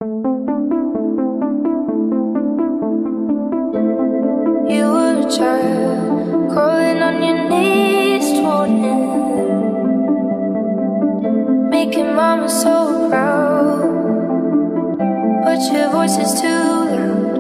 You were a child, crawling on your knees, moaning, making mama so proud, but your voice is too loud.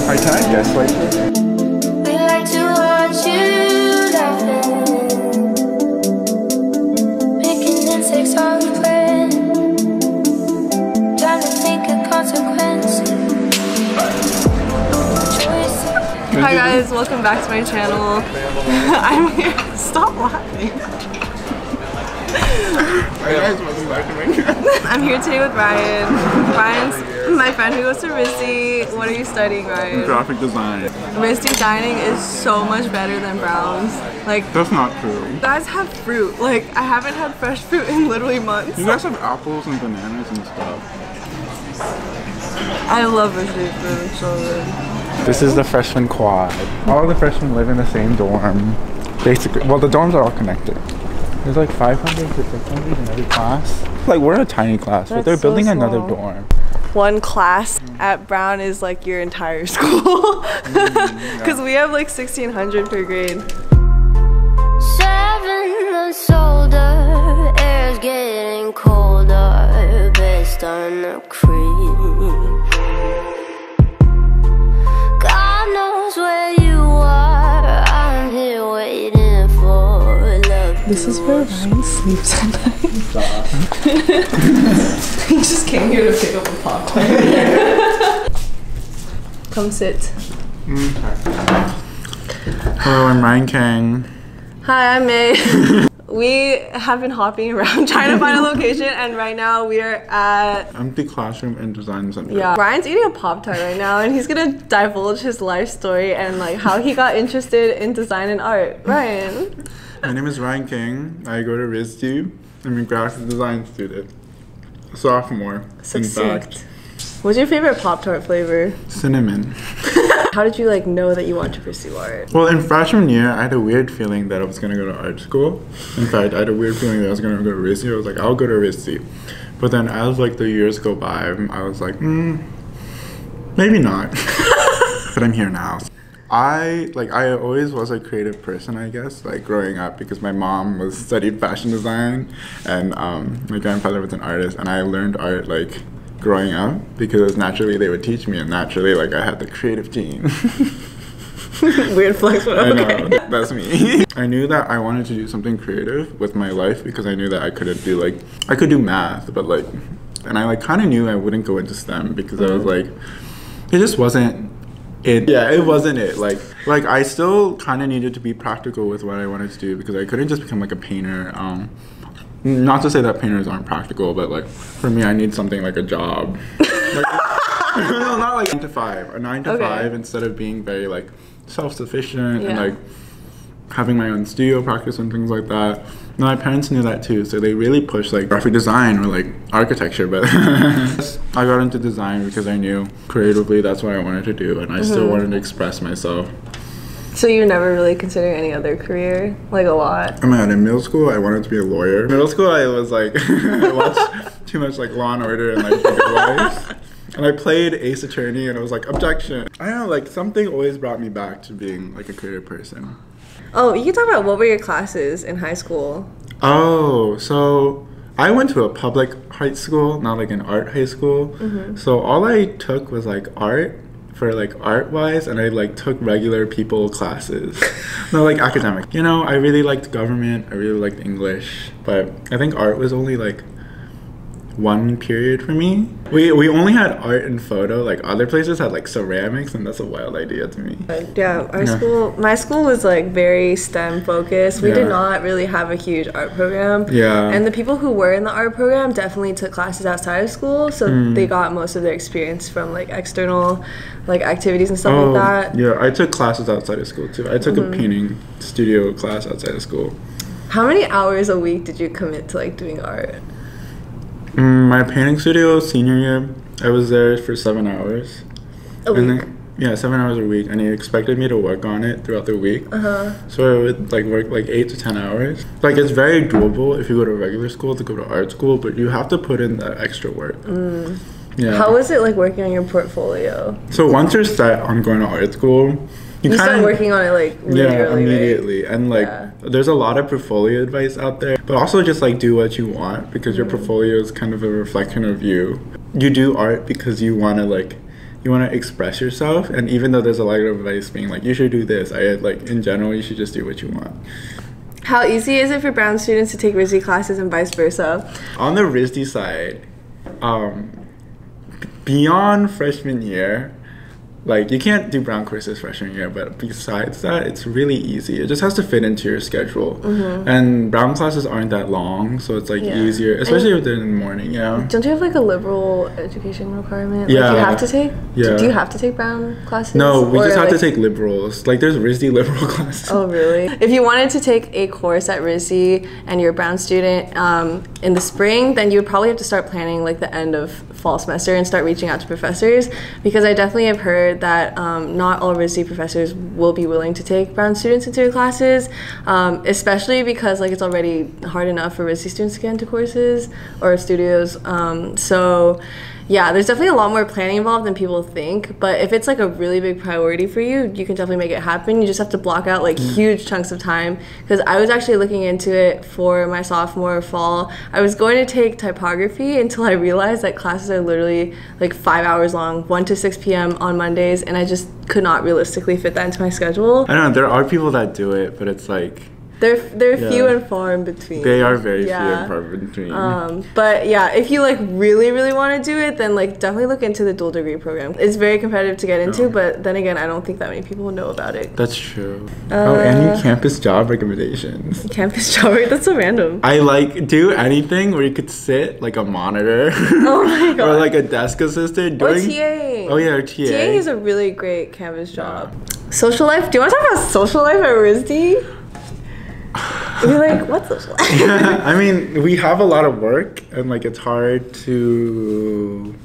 Alright, can I guess like this? We like to watch you laughing, picking insects off the plan, trying to think of consequences. Hi guys, welcome back to my channel. I'm here. Stop laughing. Hi guys, welcome back to my channel. I'm here today with Ryan. Ryan's my friend who goes to RISD. What are you studying, Ryan? Graphic design. RISD dining is so much better than Brown's. Like, That's not true. you guys have fruit. Like, I haven't had fresh fruit in literally months. You guys have apples and bananas and stuff. I love RISD food. It's so good. This is the freshman quad. All the freshmen live in the same dorm. Basically, well, the dorms are all connected. There's like 500 to 600 in every class. Like, we're a tiny class, but they're That's so building another small. dorm. One class at Brown is like your entire school. Because we have like 1,600 per grade. 7 months older, air's getting colder, based on the creek. God knows where you are, I'm here waiting for love. This is where Ryan sleeps at night. He just came here to pick up a Pop-Tart. Come sit. Hello, I'm Ryan King. Hi, I'm May. We have been hopping around trying to find a location, and right now we are at... Empty classroom and design center. Yeah. Ryan's eating a Pop-Tart right now, and he's gonna divulge his life story and like how he got interested in design and art. Ryan. My name is Ryan King. I go to RISD. I'm a graphic design student. Sophomore, in Succinct. fact. What's your favorite Pop-Tart flavor? Cinnamon. How did you like know that you want to pursue art? Well, in freshman year, I had a weird feeling that I was gonna go to art school. In fact, I had a weird feeling that I was gonna go to RISD. I was like, I'll go to RISD. But then as like the years go by, I was like, maybe not. But I'm here now. I always was a creative person, I guess, like growing up, because my mom studied fashion design and my grandfather was an artist, and I learned art like growing up because naturally they would teach me, and naturally like I had the creative gene. Weird flex, but I okay. know, that's me. I knew that I wanted to do something creative with my life because I knew that I could do math, but like, and I like kind of knew I wouldn't go into STEM because I was like, it just wasn't it. Yeah, it wasn't it. Like I still kind of needed to be practical with what I wanted to do because I couldn't just become like a painter. Not to say that painters aren't practical, but like for me, I need something like a job. Like, no, not like 9 to 5. A 9 to 5 instead of being very like self-sufficient and like having my own studio practice and things like that. And my parents knew that too, so they really pushed like graphic design or like architecture, but I got into design because I knew creatively that's what I wanted to do, and I still wanted to express myself. So you never really considered any other career? Like a lot? Oh my god, in middle school I wanted to be a lawyer. Middle school I was like, I watched too much like Law and Order and like Good Wife. And I played Ace Attorney and I was like, objection. I don't know, like something always brought me back to being like a creative person. Oh, you can talk about what were your classes in high school? Oh, so I went to a public high school, not like an art high school. So all I took was like art for like art wise, and I like took regular people classes. No, like academic. You know, I really liked government, I really liked English, but I think art was only like one period for me. We only had art and photo. Like other places had like ceramics, and that's a wild idea to me. Yeah, my school was like very STEM focused. We did not really have a huge art program. Yeah. And the people who were in the art program definitely took classes outside of school, so they got most of their experience from like external like activities and stuff like that. Yeah, I took classes outside of school too. I took a painting studio class outside of school. How many hours a week did you commit to like doing art? My painting studio senior year, I was there for 7 hours. A week? Yeah, 7 hours a week, and he expected me to work on it throughout the week. So I would like work like 8 to 10 hours. Like it's very doable if you go to regular school to go to art school, but you have to put in the extra work. Yeah. How was it like working on your portfolio? So once you're set on going to art school, You start working on it like really early, immediately, right? and like there's a lot of portfolio advice out there, but also just like do what you want because your portfolio is kind of a reflection of you. You do art because you want to express yourself, and even though there's a lot of advice being like you should do this, in general you should just do what you want. How easy is it for Brown students to take RISD classes and vice versa? On the RISD side, beyond freshman year, like you can't do Brown courses freshman year, but besides that, it's really easy. It just has to fit into your schedule, and Brown classes aren't that long, so it's like easier, especially if they're in the morning. Yeah. Don't you have like a liberal education requirement? Yeah. Like you have to take. Yeah. Do you have to take Brown classes? No, we just have to like- take liberals. Like there's RISD liberal classes. Oh really? If you wanted to take a course at RISD and you're a Brown student in the spring, then you would probably have to start planning like the end of fall semester and start reaching out to professors, because I definitely have heard that not all RISD professors will be willing to take Brown students into their classes, especially because like it's already hard enough for RISD students to get into courses or studios. So yeah, there's definitely a lot more planning involved than people think, but if it's like a really big priority for you, you can definitely make it happen. You just have to block out like huge chunks of time, because I was actually looking into it for my sophomore fall. I was going to take typography until I realized that classes are literally like 5 hours long, 1 to 6 p.m. on Mondays, and I just could not realistically fit that into my schedule. I don't know, there are people that do it, but it's like They're few and far in between. they are very few and far in between. But yeah, if you like really want to do it, then like definitely look into the dual degree program. It's very competitive to get into, but then again, I don't think that many people know about it. That's true. Any campus job recommendations? Campus job, that's so random. I like do anything where you could sit like a monitor. Oh my god. Or like a desk assistant Or doing. TA. Oh yeah, or TA. TA is a really great campus job. Social life. Do you want to talk about social life at RISD? You're like, what's social life? I mean, we have a lot of work, and like it's hard to.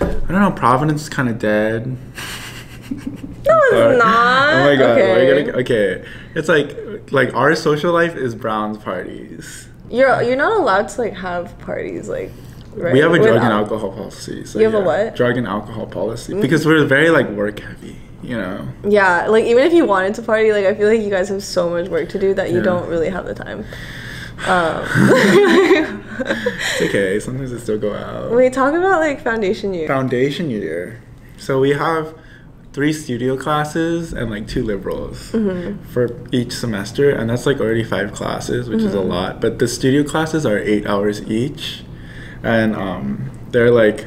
I don't know. Providence is kind of dead. No, it's not. Oh my god. Okay. Okay. It's like our social life is Brown's parties. You're not allowed to like have parties like. Right? We have a drug and Without- alcohol policy. So You have a what? Drug and alcohol policy, because we're very like work heavy. You know. Yeah, like even if you wanted to party, like I feel like you guys have so much work to do that you don't really have the time. It's okay. Sometimes I still go out. We talk about like foundation year. Foundation year. So we have 3 studio classes and like 2 liberals for each semester, and that's like already 5 classes, which is a lot. But the studio classes are 8 hours each, and they're like,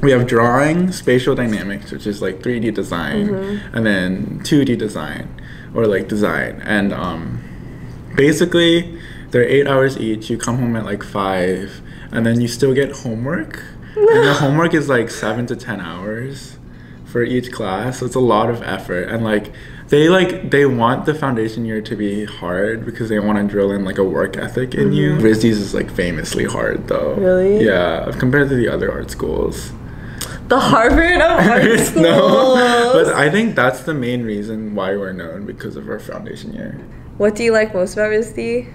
we have drawing, spatial dynamics, which is like 3D design, and then 2D design, or like design. And basically, they're 8 hours each. You come home at like 5, and then you still get homework. And the homework is like 7 to 10 hours for each class. So it's a lot of effort. And like they want the foundation year to be hard because they want to drill in like a work ethic in you. RISD's is like famously hard though. Really? Yeah, compared to the other art schools. The Harvard of art schools. No, but I think that's the main reason why we're known, because of our foundation year. What do you like most about RISD?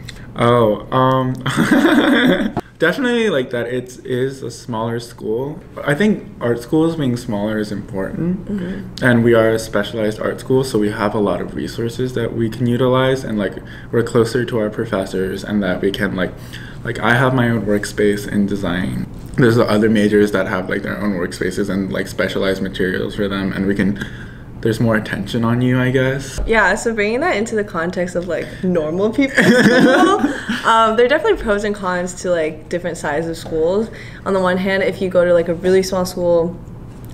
Definitely like that it is a smaller school. I think art schools being smaller is important, and we are a specialized art school, so we have a lot of resources that we can utilize, and like we're closer to our professors, and that we can like I have my own workspace in design. There's the other majors that have like their own workspaces and like specialized materials for them, and there's more attention on you, I guess. Yeah, so bringing that into the context of like normal people in school, there are definitely pros and cons to like different sizes of schools. On the one hand, if you go to like a really small school,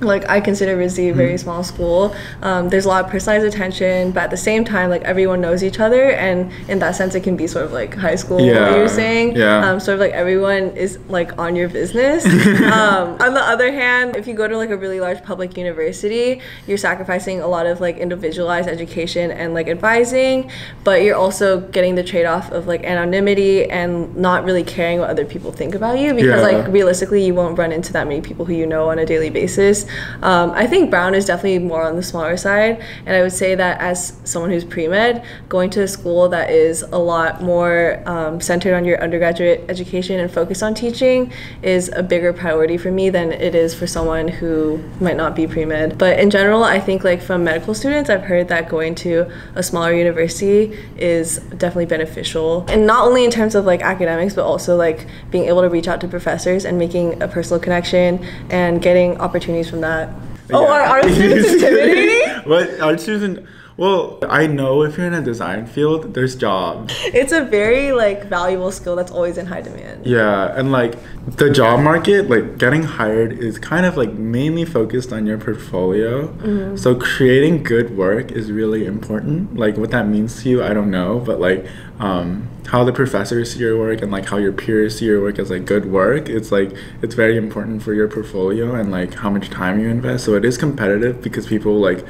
like I consider RISD a very small school, there's a lot of personalized attention, but at the same time, like everyone knows each other, and in that sense, it can be sort of like high school, what you were saying. Yeah. Sort of like everyone is like on your business. On the other hand, if you go to like a really large public university, you're sacrificing a lot of like individualized education and like advising, but you're also getting the trade-off of like anonymity and not really caring what other people think about you, because like realistically, you won't run into that many people who you know on a daily basis. I think Brown is definitely more on the smaller side, and I would say that as someone who's pre-med, going to a school that is a lot more centered on your undergraduate education and focused on teaching is a bigger priority for me than it is for someone who might not be pre-med. But in general, I think like from medical students, I've heard that going to a smaller university is definitely beneficial, and not only in terms of like academics, but also like being able to reach out to professors and making a personal connection and getting opportunities from that. Oh, are art students intimidating? What art students? Well, I know if you're in a design field, there's jobs. It's a very like valuable skill that's always in high demand. Yeah, and like the job market, like getting hired is kind of like mainly focused on your portfolio. So creating good work is really important. Like what that means to you, I don't know, but like how the professors see your work and like how your peers see your work as like good work, it's like it's very important for your portfolio and like how much time you invest. So it is competitive because people like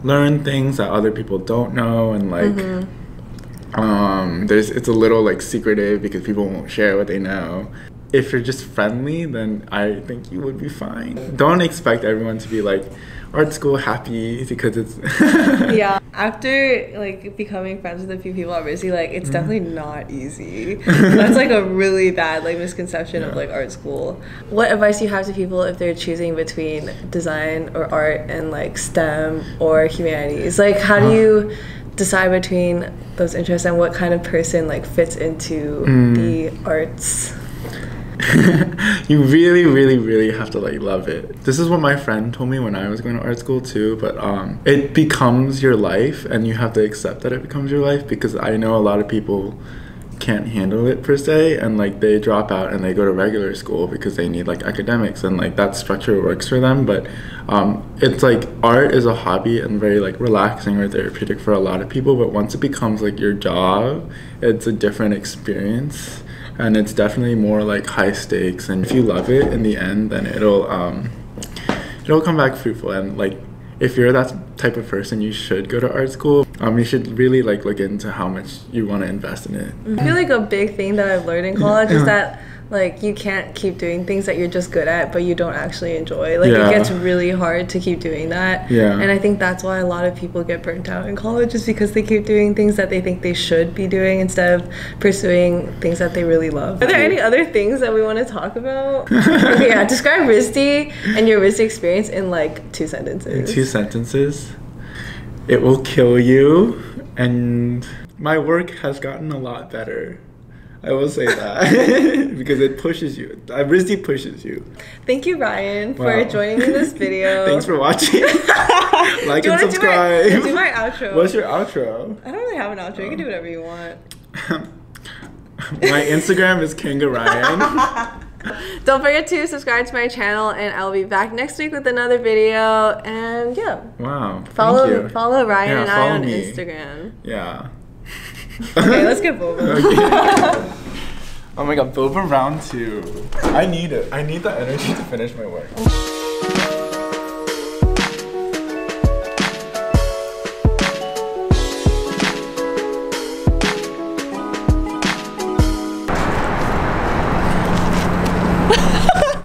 learn things that other people don't know, and like it's a little like secretive because people won't share what they know. If you're just friendly, then I think you would be fine. Don't expect everyone to be like art school happy because it's Yeah, after like becoming friends with a few people at RISD, like it's definitely not easy. That's like a really bad like misconception of like art school. What advice do you have to people if they're choosing between design or art and like STEM or humanities? Like how do you decide between those interests, and what kind of person like fits into the arts? You really, really, really have to like love it. This is what my friend told me when I was going to art school too, but it becomes your life, and you have to accept that it becomes your life, because I know a lot of people can't handle it per se, and like they drop out and they go to regular school because they need like academics, and like that structure works for them. But it's like art is a hobby and very like relaxing or therapeutic for a lot of people, but once it becomes like your job, it's a different experience. And it's definitely more like high stakes, and if you love it in the end, then it'll come back fruitful. And like if you're that type of person, you should go to art school. You should really like look into how much you want to invest in it. I feel like a big thing that I've learned in college is that like you can't keep doing things that you're just good at but you don't actually enjoy. Like it gets really hard to keep doing that. And I think that's why a lot of people get burnt out in college, is because they keep doing things that they think they should be doing instead of pursuing things that they really love. Are there any other things that we want to talk about? Okay, yeah, describe RISD and your RISD experience in like 2 sentences. In 2 sentences. It will kill you, and my work has gotten a lot better. I will say that because it pushes you. RISD pushes you. Thank you, Ryan, for joining me in this video. Thanks for watching. Like and subscribe. Do my outro. What's your outro? I don't really have an outro. You can do whatever you want. My Instagram is Kanga Ryan. Don't forget to subscribe to my channel, and I'll be back next week with another video. And yeah. Wow. Follow Ryan and I on me. Instagram. Yeah. Okay, let's get boba. Okay. Oh my god, boba round 2. I need it. I need the energy to finish my work.